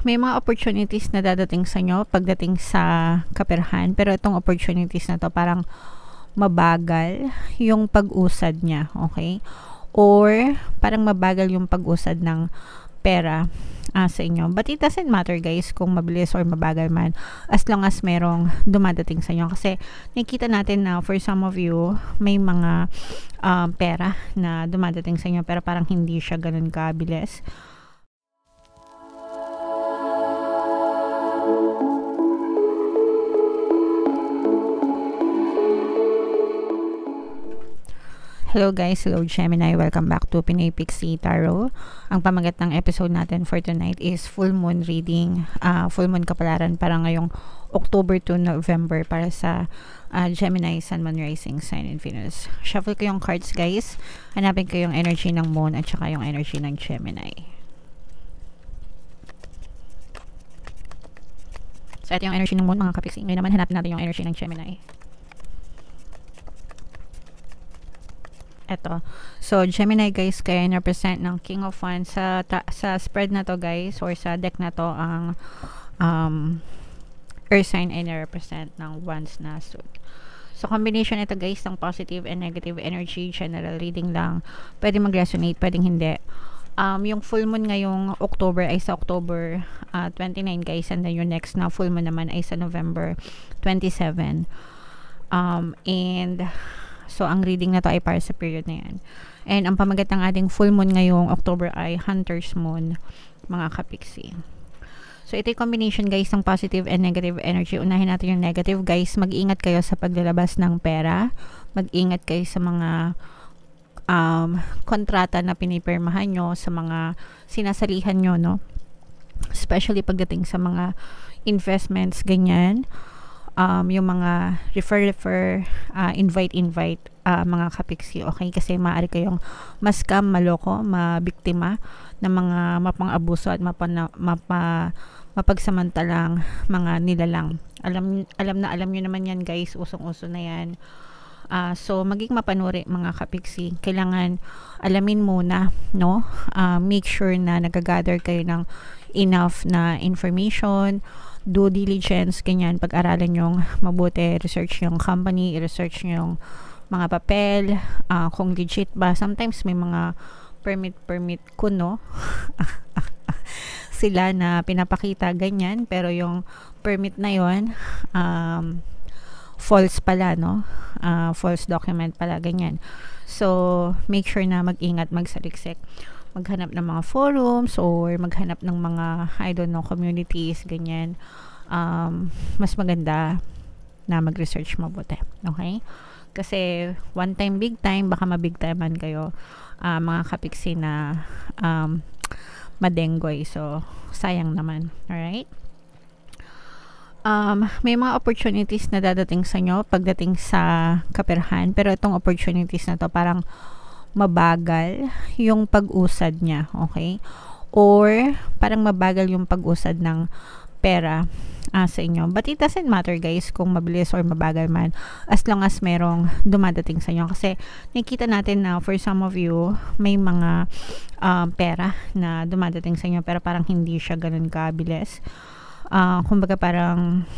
May mga opportunities na dadating sa inyo pagdating sa kaperahan, pero itong opportunities na to parang mabagal yung pag-usad niya, okay? Or parang mabagal yung pag-usad ng pera sa inyo. But it doesn't matter guys kung mabilis or mabagal man, as long as merong dumadating sa inyo. Kasi nakikita natin na for some of you, may mga pera na dumadating sa inyo pero parang hindi siya ganun kabilis. Hello guys, hello Gemini, welcome back to Pinoy Pixie Tarot. Ang pamagat ng episode natin for tonight is full moon reading, full moon kapalaran para ngayong October to November para sa Gemini, Sun, Moon, Rising, Sign, and Venus. Shuffle ko yung cards guys, hanapin ko yung energy ng moon at saka yung energy ng Gemini. So ito yung energy ng moon mga kapixie. Ngayon naman hanapin natin yung energy ng Gemini. Eto. So, Gemini guys, kaya represent ng King of Wands. Sa spread na to guys, or sa deck na to, ang Earth sign ay represent ng Wands na suit. So, combination ito guys ng positive and negative energy. General reading lang. Pwede mag-resonate, pwedeng hindi. Yung full moon ngayong October ay sa October 29 guys, and then yung next na full moon naman ay sa November 27. And so, ang reading na to ay para sa period na yan. And ang pamagat ng ating full moon ngayong October ay Hunter's Moon, mga kapixie. So, ito yung combination guys ng positive and negative energy. Unahin natin yung negative guys. Mag-ingat kayo sa paglalabas ng pera. Mag-ingat kayo sa mga kontrata na pinipirmahan nyo, sa mga sinasalihan nyo, no? Especially pagdating sa mga investments, ganyan. Yung mga refer, invite, mga kapixie, okay? Kasi maaari kayong ma-scam, maloko, mabiktima ng mga mapang-abuso at mapagsamantalang mga nilalang. Alam nyo naman yan guys, usong-uso na yan. So, maging mapanuri mga kapixie. Kailangan alamin muna, no? Make sure na nagagather kayo ng enough na information, due diligence, ganyan, pag-aralan yung mabuti, research yung company, research yung mga papel, kung legit ba. Sometimes may mga permit kuno sila na pinapakita ganyan, pero yung permit na yon false pala, no? False document pala, ganyan. So, make sure na mag-ingat, magsaliksik, maghanap ng mga forums or maghanap ng mga, I don't know, communities, ganyan. Mas maganda na mag-research mabuti. Okay? Kasi one time, big time, baka mabig timean kayo, mga kapixie na madenggoy. So, sayang naman. Alright? May mga opportunities na dadating sa inyo pagdating sa kaperahan, pero itong opportunities na to parang mabagal yung pag-usad niya, okay? Or parang mabagal yung pag-usad ng pera sa inyo. But it doesn't matter guys kung mabilis or mabagal man, as long as merong dumadating sa inyo. Kasi nakikita natin na for some of you, may mga pera na dumadating sa inyo pero parang hindi siya ganun kabilis. Kumbaga parang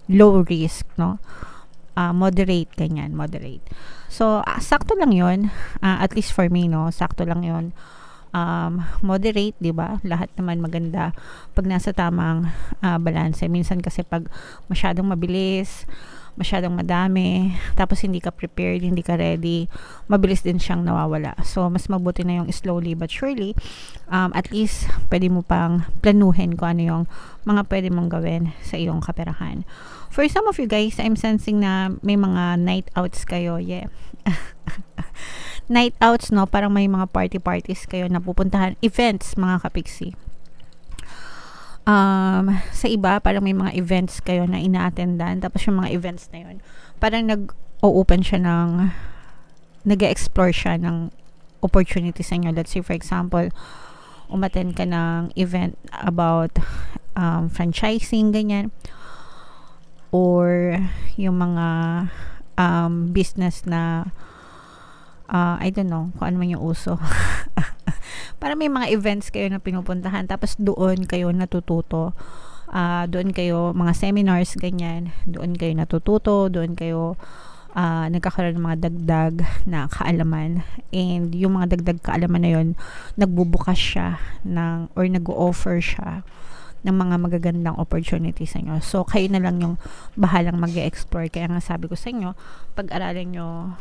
low risk, no? Moderate, ganyan, moderate. So, sakto lang yun. At least for me, no? Sakto lang yun. Moderate, di ba? Lahat naman maganda pag nasa tamang balance. Minsan kasi pag masyadong mabilis, masyadong madami, tapos hindi ka prepared, hindi ka ready, mabilis din siyang nawawala. So, mas mabuti na yung slowly but surely. At least, pwede mo pang planuhin kung ano yung mga pwede mong gawin sa iyong kaperahan. For some of you guys, I'm sensing na may mga night outs kayo. Yeah. Night outs, no? Parang may mga parties kayo na pupuntahan. Events, mga kapixie. Sa iba, parang may mga events kayo na ina-attendan. Tapos yung mga events na yun, parang nag-open siya ng, nag-explore siya ng opportunity sa inyo. Let's say, for example, umattend ka ng event about franchising, ganyan. Or yung mga business na I don't know kung ano man yung uso. para may mga events kayo na pinupuntahan, tapos doon kayo natututo. Doon kayo, mga seminars, ganyan, doon kayo natututo, doon kayo nagkakaroon ng mga dagdag na kaalaman, and yung mga dagdag kaalaman na yun, nagbubukas siya or nag-o-offer siya ng mga magagandang opportunities sa inyo. So, kayo na lang yung bahalang mag-explore. Kaya nga sabi ko sa inyo, pag-aralan nyo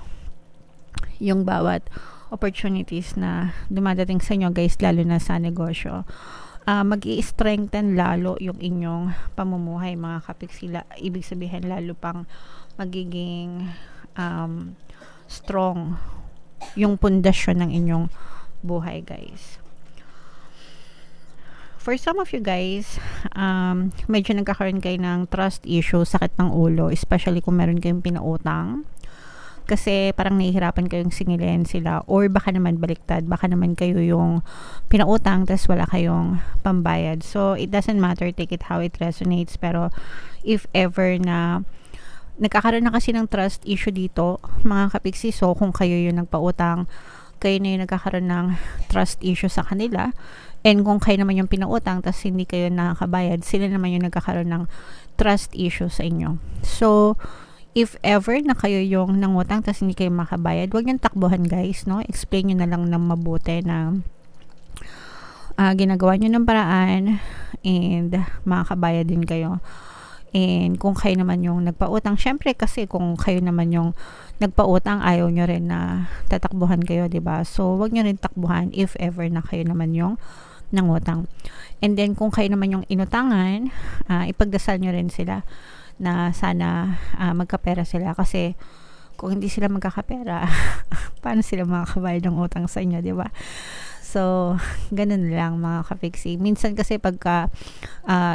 yung bawat opportunities na dumadating sa inyo, guys, lalo na sa negosyo. Mag-i-strengthen lalo yung inyong pamumuhay, mga kapiksila. Ibig sabihin, lalo pang magiging strong yung pundasyon ng inyong buhay, guys. For some of you guys, medyo nagkakaroon kayo ng trust issue, sakit ng ulo, especially kung meron kayong pinautang. Kasi parang nahihirapan kayong singilin sila, or baka naman baliktad, baka naman kayo yung pinautang tapos wala kayong pambayad. So, it doesn't matter, take it how it resonates. Pero, if ever na nagkakaroon na kasi ng trust issue dito, mga kapiksi, so kung kayo yung nagpautang, kayo na yung nagkakaroon ng trust issue sa kanila, and kung kayo naman yung pinautang tapos hindi kayo nakakabayad, sila naman yung nagkakaroon ng trust issue sa inyo. So, if ever na kayo yung nangutang tapos hindi kayo makabayad, huwag niyong takbuhan, guys, no? Explain nyo na lang ng mabuti na ginagawa nyo ng paraan and makakabayad din kayo. And kung kayo naman yung nagpautang, syempre kasi kung kayo naman yung nagpautang, ayaw nyo rin na tatakbuhan kayo, diba? So, wag nyo rin takbuhan if ever na kayo naman yung nangutang. And then, kung kayo naman yung inutangan, ipagdasal nyo rin sila na sana magkapera sila. Kasi, kung hindi sila magkakapera, paano sila makakabayad ng utang sa inyo, diba? So, ganun lang, mga kapiksi. Minsan kasi pagka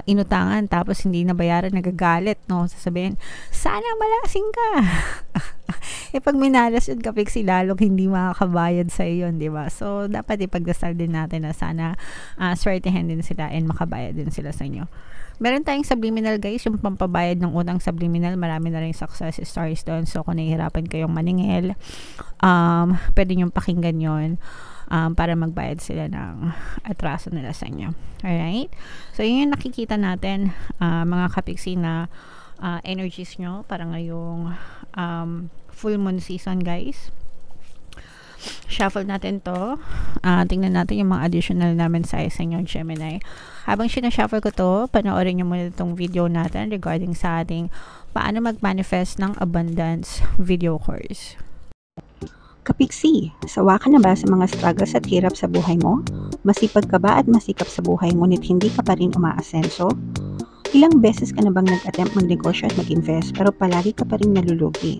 inutangan tapos hindi nabayaran, nagagalit, no? Sasabihin, sana malasing ka. Pag minalas yun, kapiksi, lalong hindi makakabayad sa iyo, di ba? So, dapat ipagdasal din natin na sana swertehin din sila and makabayad din sila sa inyo. Meron tayong subliminal, guys, yung pampabayad ng utang subliminal. Marami na rin success stories doon. So, kung nahihirapan kayong maningil, pwede nyo pakinggan yon para magbayad sila ng atraso nila sa inyo. Alright? So, yun yung nakikita natin, mga kapiksi, na energies nyo para ngayong full moon season, guys. Shuffle natin to. Tingnan natin yung mga additional namin sa inyo, Gemini. Habang sinashuffle ko to, panoorin nyo muna itong video natin regarding sa ating paano mag-manifest ng abundance video course. Kapiksi, sawa ka na ba sa mga struggles at hirap sa buhay mo? Masipag ka ba at masikap sa buhay ngunit hindi ka pa rin umaasenso? Ilang beses ka na bang nag-attempt magnegosyo at mag-invest pero palagi ka pa rin nalulugi?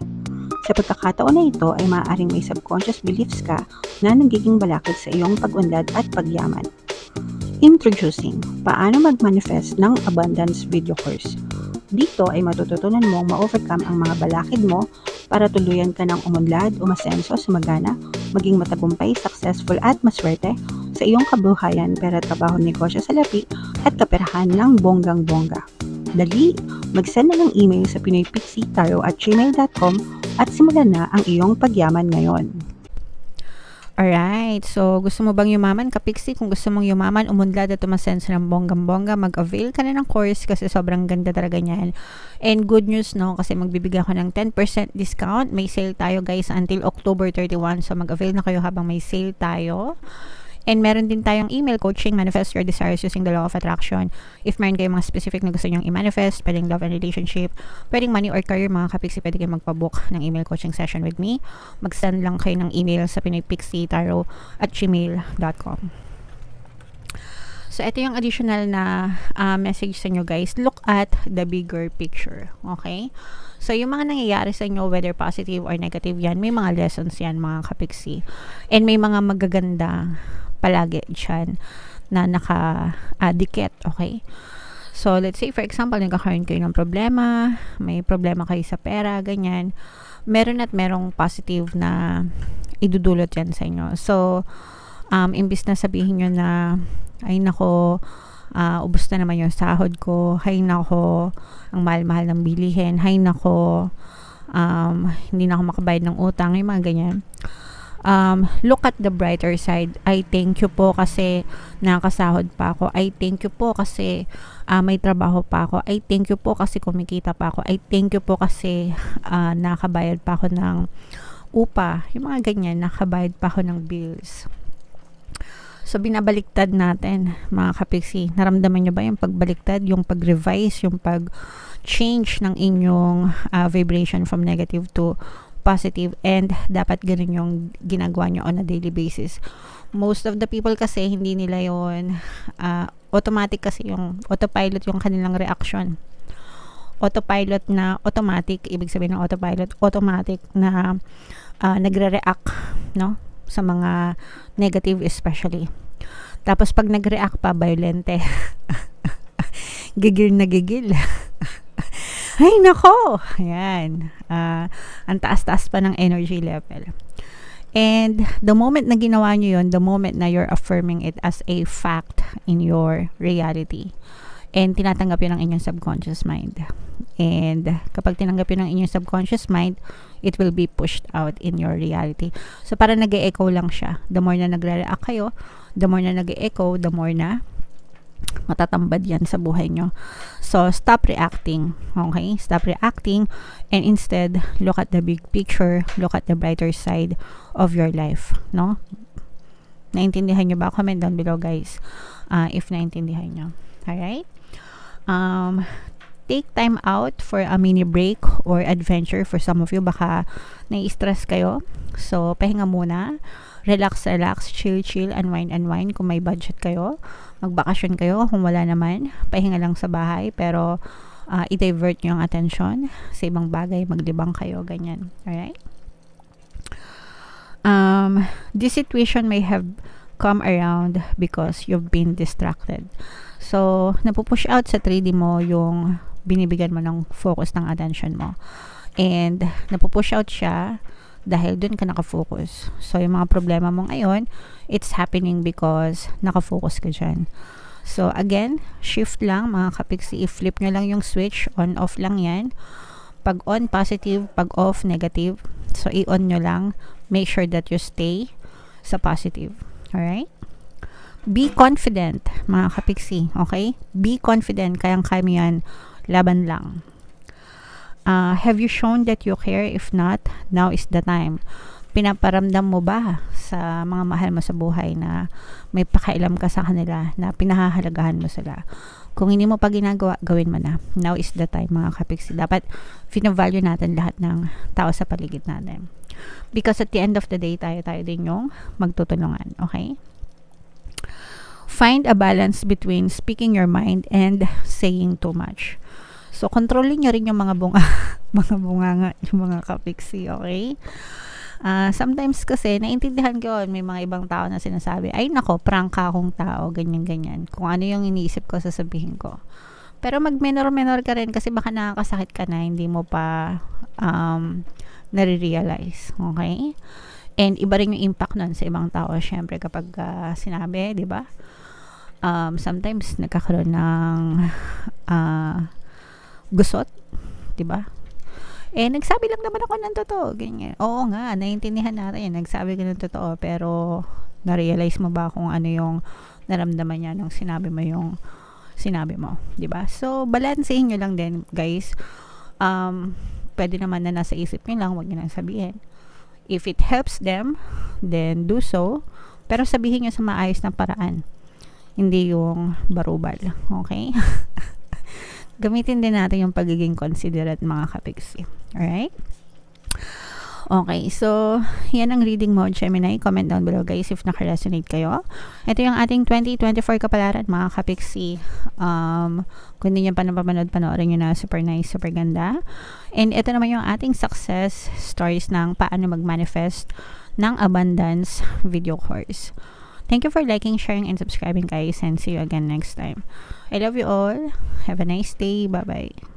Sa pagkakataon na ito ay maaaring may subconscious beliefs ka na nagiging balakid sa iyong pag-unlad at pagyaman. Introducing, paano mag-manifest ng abundance video course. Dito ay matututunan mong ma-overcome ang mga balakid mo para tuluyan ka ng umunlad, umasenso, sumagana, maging matagumpay, successful at maswerte sa iyong kabuhayan, pera, trabaho, negosyo, salapi at kaperahan ng bonggang-bongga. Dali, mag-send na ng email sa pinoypixitaro@gmail.com at simulan na ang iyong pagyaman ngayon. Alright, so gusto mo bang yumaman, kapiksi? Kung gusto mong yumaman, umunlad at umasenso ng bonggang-bongga, mag-avail ka na ng course kasi sobrang ganda talaga niyan. And good news, no, kasi magbibigay ako ng 10% discount. May sale tayo, guys, until October 31. So mag-avail na kayo habang may sale tayo. And meron din tayong email coaching, manifest your desires using the law of attraction. If meron kayong mga specific na gusto nyong i-manifest, pwedeng love and relationship, pwedeng money or career, mga kapiksi, pwede kayong magpabook ng email coaching session with me. Mag-send lang kayo ng email sa pinoypixitaro@gmail.com. So, ito yung additional na message sa inyo, guys. Look at the bigger picture. Okay? So, yung mga nangyayari sa inyo, whether positive or negative yan, may mga lessons yan, mga kapiksi. And may mga magaganda palagi dyan na naka-dikit, okay? So, let's say, for example, nagkakaroon kayo ng problema, may problema kayo sa pera, ganyan. Meron at merong positive na idudulot yan sa inyo. So, imbis na sabihin nyo na, ay nako, ubos na naman yung sahod ko, hay nako, ang mahal-mahal ng bilihin, hay nako, hindi na ako makabayad ng utang, yung mga ganyan. Look at the brighter side. I thank you po kasi nakasahod pa ako. I thank you po kasi may trabaho pa ako. I thank you po kasi kumikita pa ako. I thank you po kasi nakabayad pa ako ng upa. Yung mga ganyan, nakabayad pa ako ng bills. So, binabaliktad natin, mga kapiksi. Naramdaman nyo ba yung pagbaliktad, yung pag-revise, yung pag-change ng inyong vibration from negative to positive, and dapat ganun yung ginagawa nyo on a daily basis. Most of the people kasi, hindi nila yon automatic kasi yung autopilot yung kanilang reaction. Autopilot na automatic, ibig sabihin ng autopilot, automatic na nagre-react, no? Sa mga negative especially. Tapos pag nag-react pa, violente. Gigil na gigil. Ay, nako! Ayan. Ang taas-taas pa ng energy level. And the moment na ginawa nyo yun, the moment na you're affirming it as a fact in your reality, and tinatanggap yun ng inyong subconscious mind. And kapag tinanggap yun ng inyong subconscious mind, it will be pushed out in your reality. So, parang nag-e-echo lang siya. The more na nagre-react kayo, the more na nag-e-echo, the more na matatambad yan sa buhay nyo. So, stop reacting. Okay? Stop reacting, and instead, look at the big picture, look at the brighter side of your life. No? Naintindihan nyo ba? Comment down below, guys, if naintindihan nyo. Alright? Take time out for a mini break or adventure. For some of you, baka nai-stress kayo. So, pahinga muna. Relax, chill, unwind. Kung may budget kayo, magbakasyon kayo. Kung wala naman, pahinga lang sa bahay. Pero, i-divert nyo ang attention sa ibang bagay. Maglibang kayo, ganyan. Alright? This situation may have come around because you've been distracted. So, napupush out sa 3D mo yung binibigyan mo ng focus ng attention mo. And, napupush out siya dahil dun ka nakafocus. So, yung mga problema mo ngayon, it's happening because nakafocus ka dyan. So, again, shift lang, mga kapiksi. I-flip nyo lang yung switch. On-off lang yan. Pag on, positive. Pag off, negative. So, i-on nyo lang. Make sure that you stay sa positive. Alright? Be confident, mga kapiksi. Okay? Be confident. Kayang-kaya mo yan. Laban lang. Have you shown that you care? If not, now is the time. Pinaparamdam mo ba sa mga mahal mo sa buhay na may pakailam ka sa kanila, na pinahahalagahan mo sila? Kung hindi mo pa ginagawa, gawin mo na. Now is the time, mga kapiksi. Dapat pina-value natin lahat ng tao sa paligid natin. Because at the end of the day, tayo din yung magtutulungan. Okay? Find a balance between speaking your mind and saying too much. So, kontrolin nyo rin yung mga bunganga, yung mga kapiksi, okay? Sometimes kasi, naintindihan ko, may mga ibang tao na sinasabi, ay nako, prank ka akong tao, ganyan. Kung ano yung iniisip ko, sasabihin ko. Pero mag-menor ka rin kasi baka nakakasakit ka na, hindi mo pa nare-realize, okay? And iba rin yung impact nun sa ibang tao, syempre, kapag sinabi, di ba? Sometimes, nagkakaroon ng gusot, di ba? Nagsabi lang naman ako ng totoo, ganyan. Oo nga, naiintindihan natin, nagsabi ka ng totoo, pero na-realize mo ba kung ano yung naramdaman niya nung sinabi mo yung sinabi mo, di ba? So, balansehin nyo lang din, guys. Pwede naman na nasa isip nyo lang, huwag nyo lang sabihin. If it helps them, then do so. Pero sabihin nyo sa maayos na paraan. Hindi yung barubal. Okay? Gamitin din natin yung pagiging considerate, mga kapiksi. Alright? Okay, so yan ang reading mo, Gemini. Comment down below, guys, if naka-resonate kayo. Ito yung ating 2024 kapalaran, mga kapiksi. Kung hindi nyo pa napapanood, panoorin nyo na. Super nice, super ganda. And ito naman yung ating success stories ng paano mag-manifest ng abundance video course. Thank you for liking, sharing, and subscribing, guys, and see you again next time. I love you all. Have a nice day. Bye-bye.